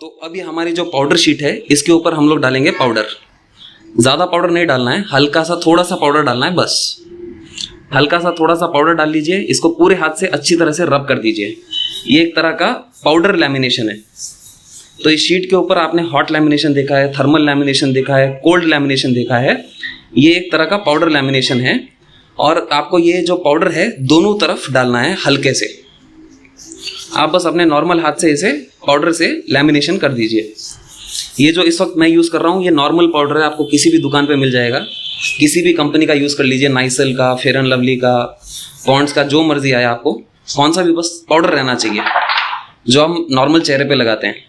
तो अभी हमारी जो पाउडर शीट है इसके ऊपर हम लोग डालेंगे पाउडर। ज़्यादा पाउडर नहीं डालना है, हल्का सा थोड़ा सा पाउडर डालना है बस। हल्का सा थोड़ा सा पाउडर डाल लीजिए, इसको पूरे हाथ से अच्छी तरह से रब कर दीजिए। ये एक तरह का पाउडर लैमिनेशन है। तो इस शीट के ऊपर आपने हॉट लैमिनेशन देखा है, थर्मल लैमिनेशन देखा है, कोल्ड लैमिनेशन देखा है। ये एक तरह का पाउडर लैमिनेशन है और आपको ये जो पाउडर है दोनों तरफ डालना है हल्के से। आप बस अपने नॉर्मल हाथ से इसे पाउडर से लैमिनेशन कर दीजिए। ये जो इस वक्त मैं यूज़ कर रहा हूँ ये नॉर्मल पाउडर है, आपको किसी भी दुकान पे मिल जाएगा। किसी भी कंपनी का यूज़ कर लीजिए, नाइसल का, फेयर एंड लवली का, पॉन्ड्स का, जो मर्जी आए आपको, कौन सा भी बस पाउडर रहना चाहिए जो हम नॉर्मल चेहरे पे लगाते हैं।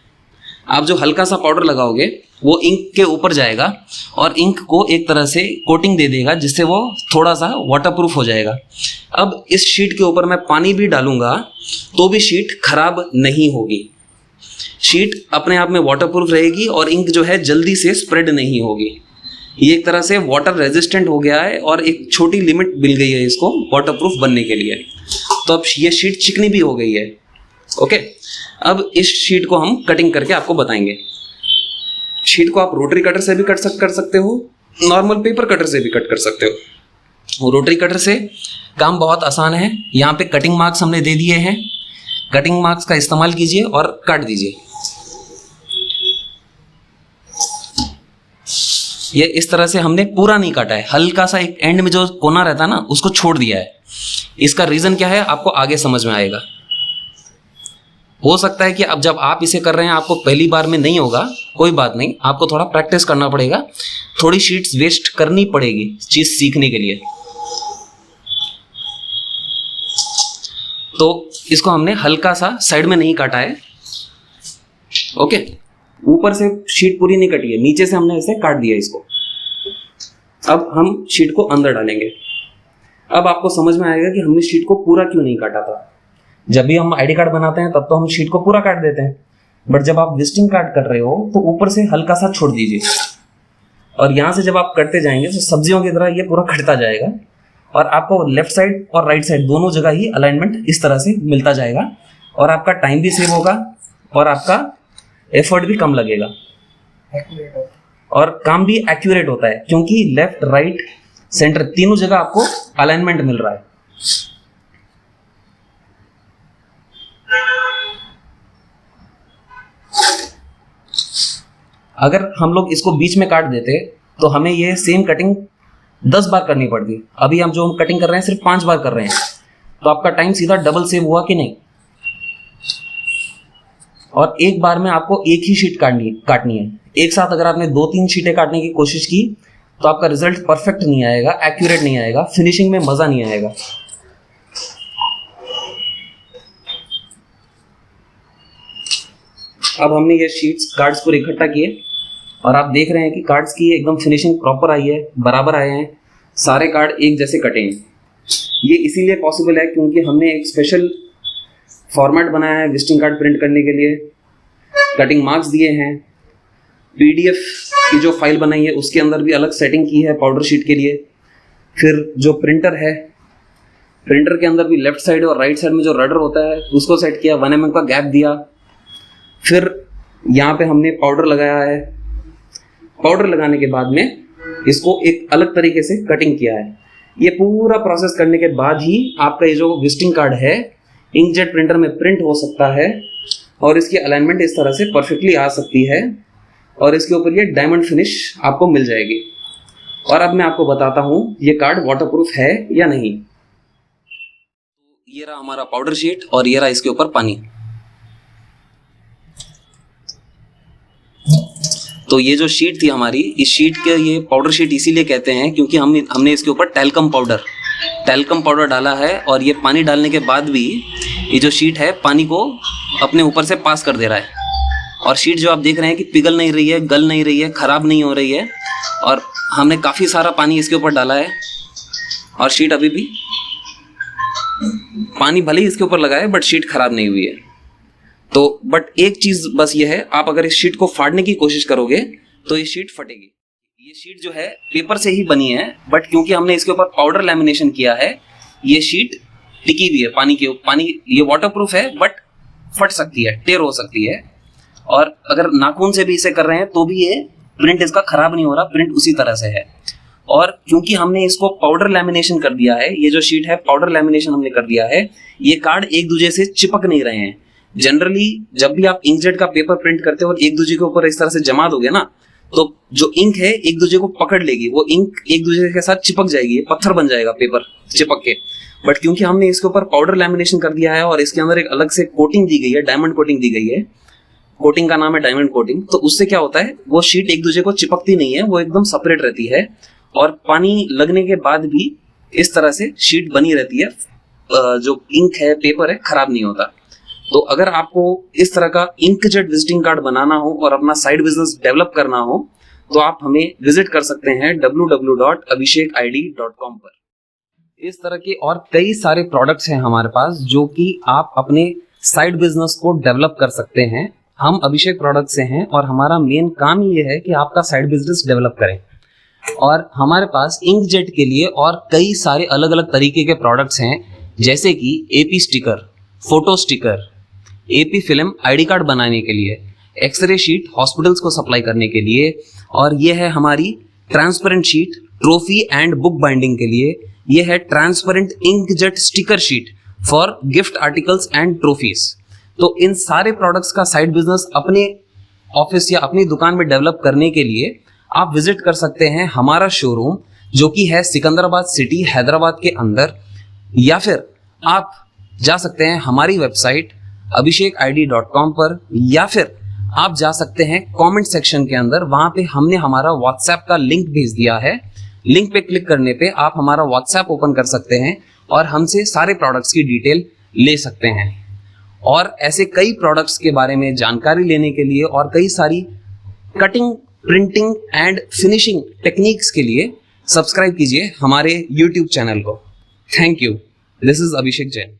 आप जो हल्का सा पाउडर लगाओगे वो इंक के ऊपर जाएगा और इंक को एक तरह से कोटिंग दे देगा जिससे वो थोड़ा सा वाटरप्रूफ हो जाएगा। अब इस शीट के ऊपर मैं पानी भी डालूंगा तो भी शीट खराब नहीं होगी। शीट अपने आप में वाटरप्रूफ रहेगी और इंक जो है जल्दी से स्प्रेड नहीं होगी। ये एक तरह से वाटर रेजिस्टेंट हो गया है और एक छोटी लिमिट मिल गई है इसको वाटरप्रूफ बनने के लिए। तो अब ये शीट चिकनी भी हो गई है। ओके, अब इस शीट को हम कटिंग करके आपको बताएंगे। शीट को आप रोटरी कटर से भी कर सकते हो, नॉर्मल पेपर कटर से भी कट कर सकते हो। रोटरी कटर से काम बहुत आसान है। यहाँ पे कटिंग मार्क्स हमने दे दिए हैं, कटिंग मार्क्स का इस्तेमाल कीजिए और काट दीजिए। ये इस तरह से हमने पूरा नहीं काटा है, हल्का सा एक एंड में जो कोना रहता है ना उसको छोड़ दिया है। इसका रीज़न क्या है आपको आगे समझ में आएगा। हो सकता है कि अब जब आप इसे कर रहे हैं आपको पहली बार में नहीं होगा, कोई बात नहीं, आपको थोड़ा प्रैक्टिस करना पड़ेगा, थोड़ी शीट्स वेस्ट करनी पड़ेगी चीज़ सीखने के लिए। तो इसको हमने हल्का सा साइड में नहीं काटा है। ओके, ऊपर से शीट पूरी नहीं कटी है, नीचे से हमने इसे काट दिया इसको। अब हम शीट को अंदर डालेंगे। अब आपको समझ में आएगा कि हमने शीट को पूरा क्यों नहीं काटा था। जब भी हम आईडी कार्ड बनाते हैं तब तो हम शीट को पूरा काट देते हैं, बट जब आप विजिटिंग कार्ड कर रहे हो तो ऊपर से हल्का सा छोड़ दीजिए और यहाँ से जब आप कटते जाएंगे तो सब्जियों की तरह ये पूरा कटता जाएगा और आपको लेफ्ट साइड और राइट साइड दोनों जगह ही अलाइनमेंट इस तरह से मिलता जाएगा और आपका टाइम भी सेव होगा और आपका एफर्ट भी कम लगेगा और काम भी एक्यूरेट होता है क्योंकि लेफ्ट, राइट, सेंटर तीनों जगह आपको अलाइनमेंट मिल रहा है। अगर हम लोग इसको बीच में काट देते तो हमें ये सेम कटिंग 10 बार करनी पड़ती। अभी हम जो कटिंग कर रहे हैं सिर्फ 5 बार कर रहे हैं, तो आपका टाइम सीधा डबल सेव हुआ कि नहीं। और एक बार में आपको एक ही शीट काटनी है। एक साथ अगर आपने 2-3 शीटें काटने की कोशिश की तो आपका रिजल्ट परफेक्ट नहीं आएगा, एक्यूरेट नहीं आएगा, फिनिशिंग में मज़ा नहीं आएगा। अब हमने ये शीट्स कार्ड्स को इकट्ठा किए और आप देख रहे हैं कि कार्ड्स की एकदम फिनिशिंग प्रॉपर आई है, बराबर आए हैं, सारे कार्ड एक जैसे कटे हैं। ये इसीलिए पॉसिबल है क्योंकि हमने एक स्पेशल फॉर्मेट बनाया है विजिटिंग कार्ड प्रिंट करने के लिए, कटिंग मार्क्स दिए हैं, पीडीएफ की जो फाइल बनाई है उसके अंदर भी अलग सेटिंग की है पाउडर शीट के लिए। फिर जो प्रिंटर है, प्रिंटर के अंदर भी लेफ्ट साइड और राइट साइड में जो रडर होता है उसको सेट किया, 1 mm का गैप दिया। फिर यहाँ पे हमने पाउडर लगाया है। पाउडर लगाने के बाद में इसको एक अलग तरीके से कटिंग किया है। ये पूरा प्रोसेस करने के बाद ही आपका ये जो विजिटिंग कार्ड है इंकजेट प्रिंटर में प्रिंट हो सकता है और इसकी अलाइनमेंट इस तरह से परफेक्टली आ सकती है और इसके ऊपर ये डायमंड फिनिश आपको मिल जाएगी। और अब मैं आपको बताता हूँ ये कार्ड वाटरप्रूफ है या नहीं। ये रहा हमारा पाउडर शीट और ये रहा इसके ऊपर पानी। तो ये जो शीट थी हमारी, इस शीट के ये पाउडर शीट इसीलिए कहते हैं क्योंकि हमने इसके ऊपर टैल्कम पाउडर डाला है और ये पानी डालने के बाद भी ये जो शीट है पानी को अपने ऊपर से पास कर दे रहा है और शीट जो आप देख रहे हैं कि पिघल नहीं रही है, गल नहीं रही है, ख़राब नहीं हो रही है। और हमने काफ़ी सारा पानी इसके ऊपर डाला है और शीट अभी भी, पानी भले ही इसके ऊपर लगा है बट शीट ख़राब नहीं हुई है। तो बट एक चीज़ बस ये है, आप अगर इस शीट को फाड़ने की कोशिश करोगे तो ये शीट फटेगी। ये शीट जो है पेपर से ही बनी है बट क्योंकि हमने इसके ऊपर पाउडर लैमिनेशन किया है ये शीट टिकी हुई है पानी ये वाटरप्रूफ है बट फट सकती है, टेयर हो सकती है। और अगर नाखून से भी इसे कर रहे हैं तो भी ये प्रिंट इसका खराब नहीं हो रहा, प्रिंट उसी तरह से है। और क्योंकि हमने इसको पाउडर लैमिनेशन कर दिया है, ये जो शीट है पाउडर लैमिनेशन हमने कर दिया है, ये कार्ड एक दूसरे से चिपक नहीं रहे हैं। जनरली जब भी आप इंकजेट का पेपर प्रिंट करते हो और एक दूसरे के ऊपर इस तरह से जमा दोगे ना, तो जो इंक है एक दूसरे को पकड़ लेगी, वो इंक एक दूसरे के साथ चिपक जाएगी, पत्थर बन जाएगा पेपर चिपक के। बट क्योंकि हमने इसके ऊपर पाउडर लैमिनेशन कर दिया है और इसके अंदर एक अलग से कोटिंग दी गई है, डायमंड कोटिंग दी गई है, कोटिंग का नाम है डायमंड कोटिंग, तो उससे क्या होता है वो शीट एक दूसरे को चिपकती नहीं है, वो एकदम सेपरेट रहती है और पानी लगने के बाद भी इस तरह से शीट बनी रहती है, जो इंक है पेपर है खराब नहीं होता। तो अगर आपको इस तरह का इंकजेट विजिटिंग कार्ड बनाना हो और अपना साइड बिजनेस डेवलप करना हो तो आप हमें विजिट कर सकते हैं www.abhishekid.com पर। इस तरह के और कई सारे प्रोडक्ट्स हैं हमारे पास जो कि आप अपने साइड बिजनेस को डेवलप कर सकते हैं। हम अभिषेक प्रोडक्ट से हैं और हमारा मेन काम ये है कि आपका साइड बिजनेस डेवलप करें। और हमारे पास इंकजेट के लिए और कई सारे अलग अलग तरीके के प्रोडक्ट्स हैं, जैसे कि AP sticker, photo sticker, AP film ID card बनाने के लिए, एक्सरे शीट हॉस्पिटल्स को सप्लाई करने के लिए, और ये है हमारी transparent sheet trophy and book binding के लिए, ये है transparent inkjet sticker sheet for gift articles and trophies. तो इन सारे प्रोडक्ट्स का साइड बिजनेस अपने ऑफिस या अपनी दुकान में डेवलप करने के लिए आप विजिट कर सकते हैं हमारा शोरूम, जो कि है सिकंदराबाद सिटी हैदराबाद के अंदर, या फिर आप जा सकते हैं हमारी वेबसाइट abhishekid.com पर, या फिर आप जा सकते हैं कमेंट सेक्शन के अंदर, वहां पे हमने हमारा व्हाट्सएप का लिंक भेज दिया है। लिंक पे क्लिक करने पे आप हमारा व्हाट्सएप ओपन कर सकते हैं और हमसे सारे प्रोडक्ट्स की डिटेल ले सकते हैं। और ऐसे कई प्रोडक्ट्स के बारे में जानकारी लेने के लिए और कई सारी cutting, printing and finishing techniques के लिए सब्सक्राइब कीजिए हमारे YouTube चैनल को। Thank you. This is Abhishek Jain.